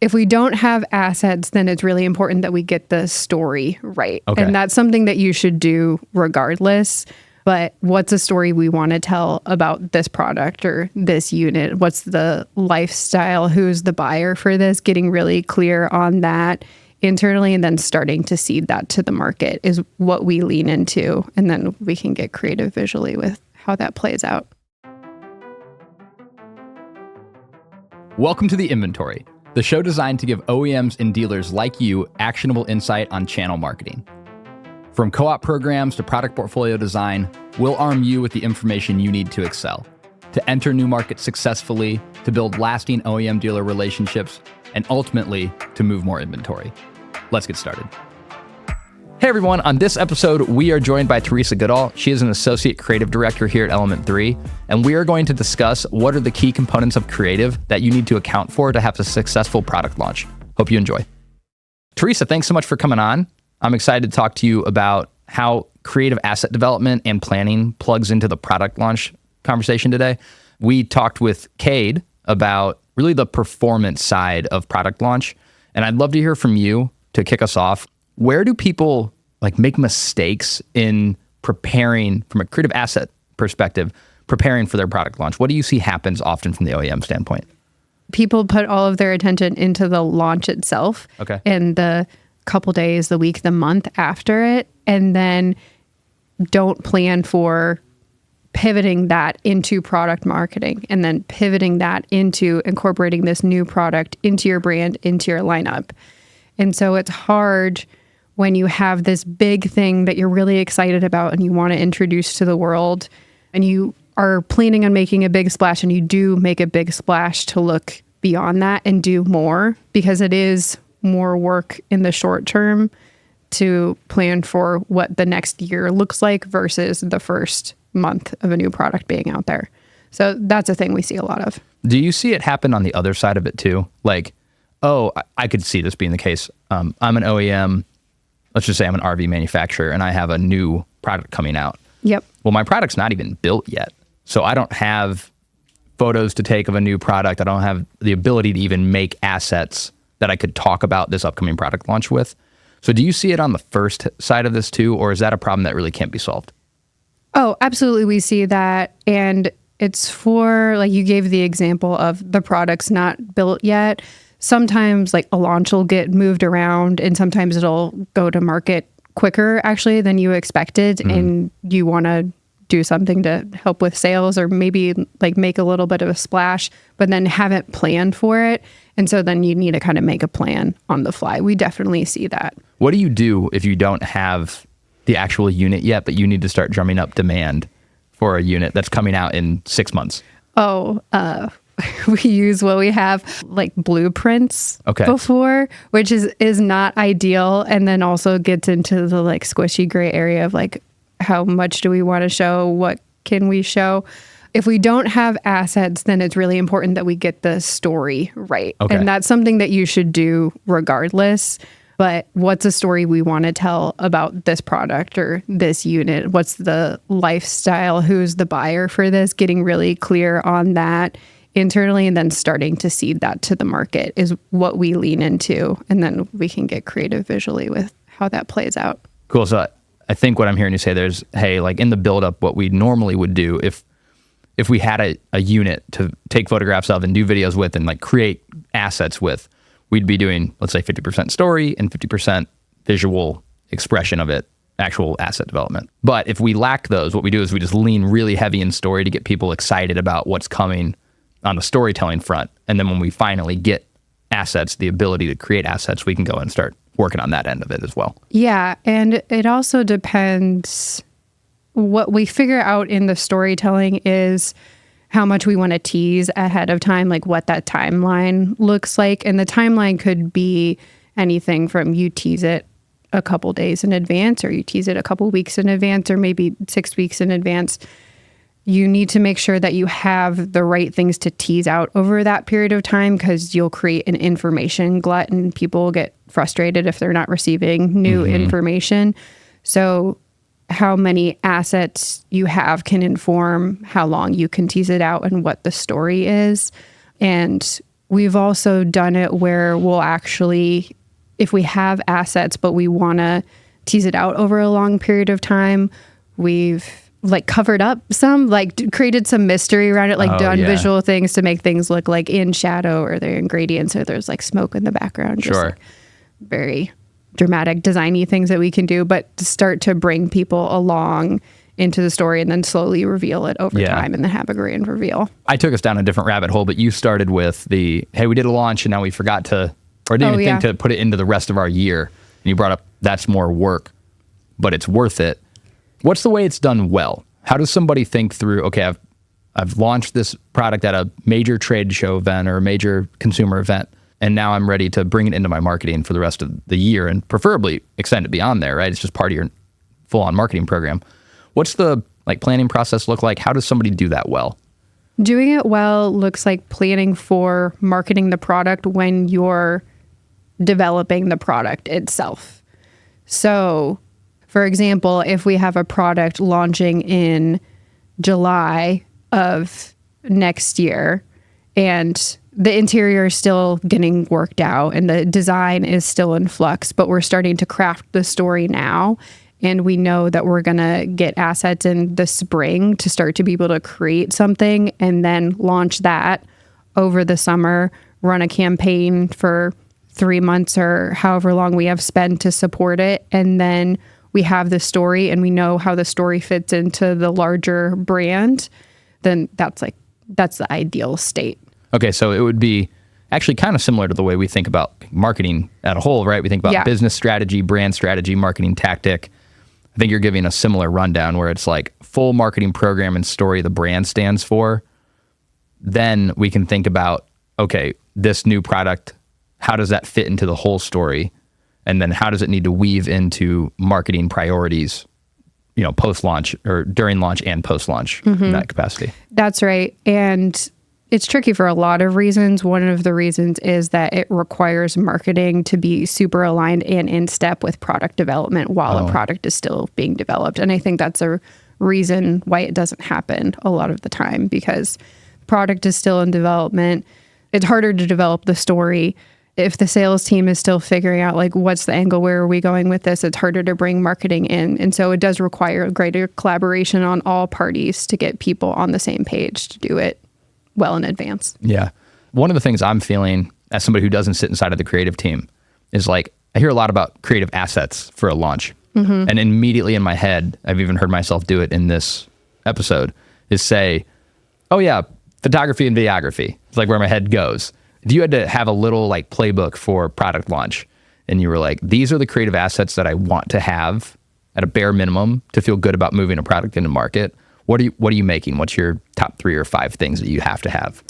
If we don't have assets, then it's really important that we get the story right. Okay. And that's something that you should do regardless. But what's a story we want to tell about this product or this unit? What's the lifestyle? Who's the buyer for this? Getting really clear on that internally and then starting to seed that to the market is what we lean into. And then we can get creative visually with how that plays out. Welcome to The Inventory, the show designed to give OEMs and dealers like you actionable insight on channel marketing. From co-op programs to product portfolio design, we'll arm you with the information you need to excel, to enter new markets successfully, to build lasting OEM dealer relationships, and ultimately to move more inventory. Let's get started. Hey everyone, on this episode, we are joined by Theresa Goodall. She is an Associate Creative Director here at Element 3, and we are going to discuss what are the key components of creative that you need to account for to have a successful product launch. Hope you enjoy. Theresa, thanks so much for coming on. I'm excited to talk to you about how creative asset development and planning plugs into the product launch conversation today. We talked with Cade about really the performance side of product launch, and I'd love to hear from you to kick us off. Where do people make mistakes in preparing from a creative asset perspective, preparing for their product launch? What do you see happens often from the OEM standpoint? People put all of their attention into the launch itself. Okay. And the couple days, the week, the month after it, and then don't plan for pivoting that into product marketing and then pivoting that into incorporating this new product into your brand, into your lineup. And so it's hard when you have this big thing that you're really excited about and you want to introduce to the world and you are planning on making a big splash and you do make a big splash to look beyond that and do more, because it is more work in the short term to plan for what the next year looks like versus the first month of a new product being out there. So that's a thing we see a lot of. Do you see it happen on the other side of it too? I could see this being the case. I'm an OEM. Let's just say I'm an RV manufacturer and I have a new product coming out. Yep. Well, my product's not even built yet. So I don't have photos to take of a new product. I don't have the ability to even make assets that I could talk about this upcoming product launch with. So do you see it on the first side of this too, or is that a problem that really can't be solved? Oh, absolutely. We see that. And it's for, you gave the example of the product's not built yet. Sometimes a launch will get moved around and sometimes it'll go to market quicker actually than you expected. Mm-hmm. And you want to do something to help with sales or maybe make a little bit of a splash, but then haven't planned for it. And so then you need to kind of make a plan on the fly. We definitely see that. What do you do if you don't have the actual unit yet, but you need to start drumming up demand for a unit that's coming out in 6 months? We use what we have blueprints before, which is not ideal. And then also gets into the squishy gray area of how much do we want to show? What can we show? If we don't have assets, then it's really important that we get the story right. Okay. And that's something that you should do regardless. But what's a story we want to tell about this product or this unit? What's the lifestyle? Who's the buyer for this? Getting really clear on that internally and then starting to seed that to the market is what we lean into. And then we can get creative visually with how that plays out. Cool. So I think what I'm hearing you say there's, in the buildup, what we normally would do if we had a unit to take photographs of and do videos with and create assets with, we'd be doing, let's say 50% story and 50% visual expression of it, actual asset development. But if we lack those, what we do is we just lean really heavy in story to get people excited about what's coming on the storytelling front. And then when we finally get assets, the ability to create assets, we can go and start working on that end of it as well. Yeah. And it also depends. What we figure out in the storytelling is how much we want to tease ahead of time, what that timeline looks like. And the timeline could be anything from you tease it a couple days in advance, or you tease it a couple weeks in advance, or maybe 6 weeks in advance. You need to make sure that you have the right things to tease out over that period of time, because you'll create an information glut and people will get frustrated if they're not receiving new information. So how many assets you have can inform how long you can tease it out and what the story is. And We've also done it where we'll actually, if we have assets, but we want to tease it out over a long period of time, we've like covered up some, like created some mystery around it, like done visual things to make things look like in shadow or they're ingredients or there's like smoke in the background. Just like very dramatic, designy things that we can do, but to start to bring people along into the story and then slowly reveal it over time and then have a grand reveal. I took us down a different rabbit hole, but you started with hey, we did a launch and now we forgot to, or didn't even think to put it into the rest of our year. And you brought up that's more work, but it's worth it. What's the way it's done well? How does somebody think through, okay, I've launched this product at a major trade show event or a major consumer event, and now I'm ready to bring it into my marketing for the rest of the year and preferably extend it beyond there, right? It's just part of your full-on marketing program. What's the planning process look like? How does somebody do that well? Doing it well looks like planning for marketing the product when you're developing the product itself. So, for example, if we have a product launching in July of next year and the interior is still getting worked out and the design is still in flux, but we're starting to craft the story now, and we know that we're going to get assets in the spring to start to be able to create something and then launch that over the summer, run a campaign for 3 months or however long we have spent to support it. And then we have the story and we know how the story fits into the larger brand. Then that's the ideal state. Okay. So it would be actually kind of similar to the way we think about marketing at a whole, right? We think about business strategy, brand strategy, marketing tactic. I think you're giving a similar rundown where it's like full marketing program and story the brand stands for. Then we can think about, okay, this new product, how does that fit into the whole story? And then how does it need to weave into marketing priorities, post-launch or during launch and post-launch in that capacity? That's right. And it's tricky for a lot of reasons. One of the reasons is that it requires marketing to be super aligned and in step with product development while a product is still being developed. And I think that's a reason why it doesn't happen a lot of the time, because product is still in development. It's harder to develop the story. If the sales team is still figuring out what's the angle, where are we going with this, it's harder to bring marketing in. And so it does require greater collaboration on all parties to get people on the same page to do it well in advance. Yeah. One of the things I'm feeling as somebody who doesn't sit inside of the creative team is I hear a lot about creative assets for a launch. And immediately in my head, I've even heard myself do it in this episode, is say, oh yeah, photography and videography. It's where my head goes. If you had to have a little playbook for product launch and you were these are the creative assets that I want to have at a bare minimum to feel good about moving a product into market, what are you making? What's your top 3 or 5 things that you have to have?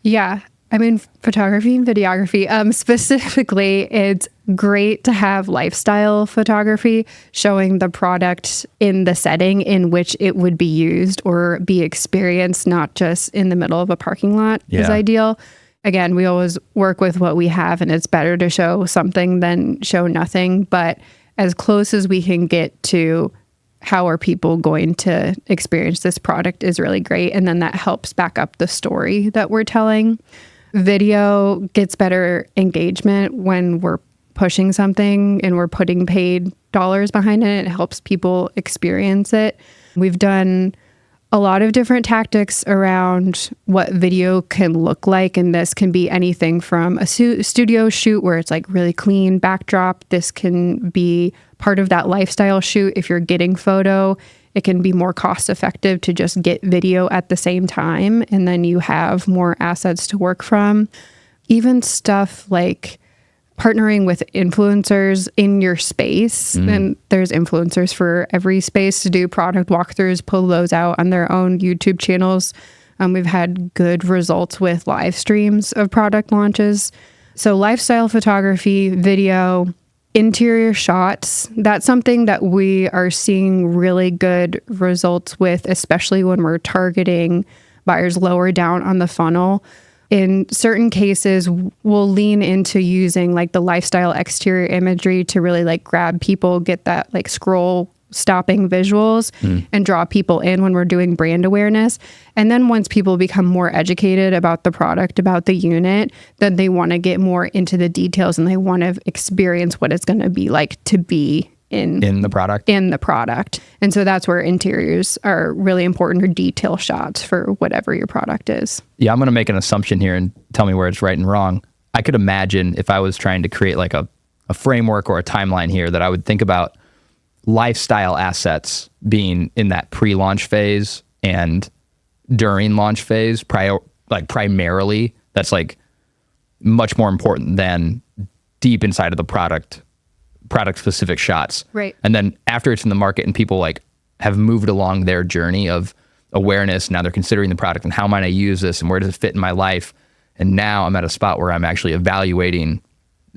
Yeah. I mean, photography and videography, specifically, it's great to have lifestyle photography showing the product in the setting in which it would be used or be experienced, not just in the middle of a parking lot is ideal. Again, we always work with what we have, and it's better to show something than show nothing. But as close as we can get to how are people going to experience this product is really great. And then that helps back up the story that we're telling. Video gets better engagement when we're pushing something and we're putting paid dollars behind it. It helps people experience it. We've done a lot of different tactics around what video can look like. And this can be anything from a studio shoot where it's really clean backdrop. This can be part of that lifestyle shoot. If you're getting photo, it can be more cost effective to just get video at the same time. And then you have more assets to work from. Even stuff like partnering with influencers in your space. And there's influencers for every space to do product walkthroughs, pull those out on their own YouTube channels. We've had good results with live streams of product launches. So lifestyle photography, video, interior shots, that's something that we are seeing really good results with, especially when we're targeting buyers lower down on the funnel. In certain cases, we'll lean into using the lifestyle exterior imagery to really grab people, get that scroll stopping visuals and draw people in when we're doing brand awareness. And then once people become more educated about the product, about the unit, then they want to get more into the details and they want to experience what it's going to be like to be in the product. And so that's where interiors are really important, or detail shots for whatever your product is. Yeah, I'm going to make an assumption here and tell me where it's right and wrong. I could imagine if I was trying to create like a framework or a timeline here, that I would think about lifestyle assets being in that pre-launch phase and during launch phase, primarily. That's like much more important than deep inside of the product specific shots. Right. And then after it's in the market and people like have moved along their journey of awareness, now they're considering the product and how might I use this and where does it fit in my life? And now I'm at a spot where I'm actually evaluating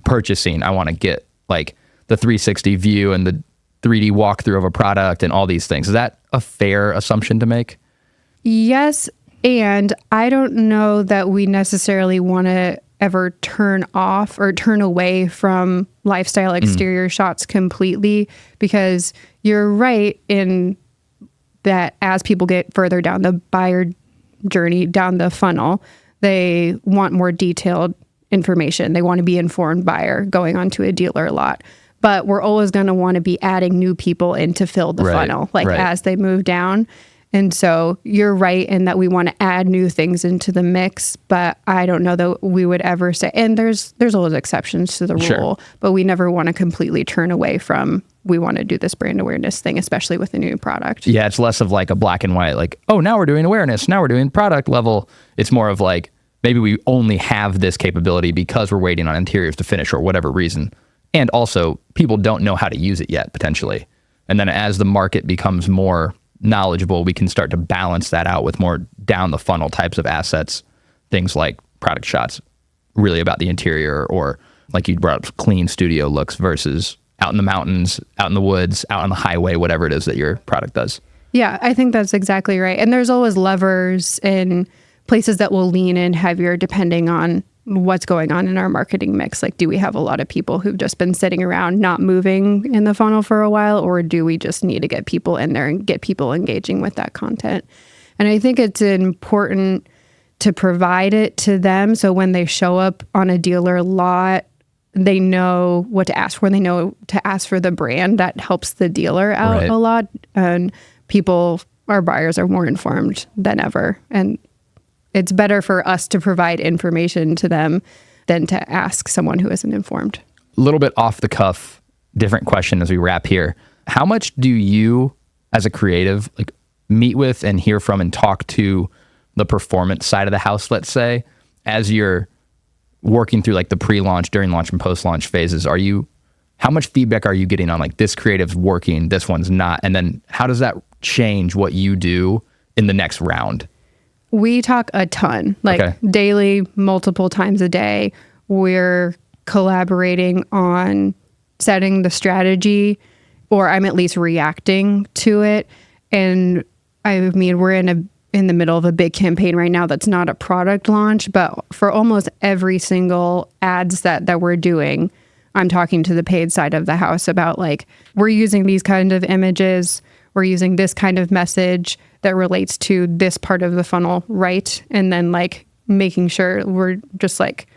purchasing. I want to get like the 360 view and the 3D walkthrough of a product and all these things. Is that a fair assumption to make? Yes. And I don't know that we necessarily want to ever turn off or turn away from lifestyle exterior shots completely, because you're right in that as people get further down the buyer journey, down the funnel, they want more detailed information. They want to be informed buyer going onto a dealer lot. But we're always going to want to be adding new people in to fill the funnel, as they move down. And so you're right in that we want to add new things into the mix, but I don't know that we would ever say, and there's always exceptions to the rule, but we never want to completely turn away from, we want to do this brand awareness thing, especially with a new product. Yeah, it's less of like a black and white, like, oh, now we're doing awareness, now we're doing product level. It's more of like, maybe we only have this capability because we're waiting on interiors to finish or whatever reason. And also, people don't know how to use it yet, potentially. And then as the market becomes more knowledgeable, we can start to balance that out with more down the funnel types of assets, things like product shots, really about the interior, or like you brought up, clean studio looks versus out in the mountains, out in the woods, out on the highway, whatever it is that your product does. Yeah, I think that's exactly right. And there's always levers and places that will lean in heavier depending on what's going on in our marketing mix. Like, do we have a lot of people who've just been sitting around not moving in the funnel for a while, or do we just need to get people in there and get people engaging with that content? And I think it's important to provide it to them so when they show up on a dealer lot, they know what to ask for. They know to ask for the brand. That helps the dealer out a lot. And our buyers are more informed than ever. And it's better for us to provide information to them than to ask someone who isn't informed. A little bit off the cuff, different question as we wrap here. How much do you, as a creative, like meet with and hear from and talk to the performance side of the house, let's say, as you're working through like the pre-launch, during launch, and post-launch phases? How much feedback are you getting on like this creative's working, this one's not? And then how does that change what you do in the next round? We talk a ton, daily, multiple times a day. We're collaborating on setting the strategy, or I'm at least reacting to it. And I mean, we're in the middle of a big campaign right now that's not a product launch, but for almost every single ads that we're doing, I'm talking to the paid side of the house about like, we're using these kind of images, we're using this kind of message that relates to this part of the funnel, right? And then like making sure we're just like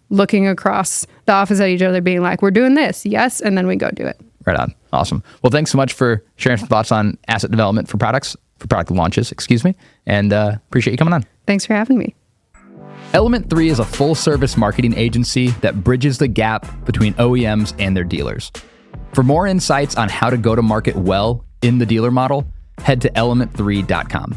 looking across the office at each other being like, we're doing this, yes, and then we go do it. Right on. Awesome. Well, thanks so much for sharing some thoughts on asset development for product launches, and appreciate you coming on. Thanks for having me. Element 3 is a full-service marketing agency that bridges the gap between OEMs and their dealers. For more insights on how to go to market well in the dealer model, head to element3.com.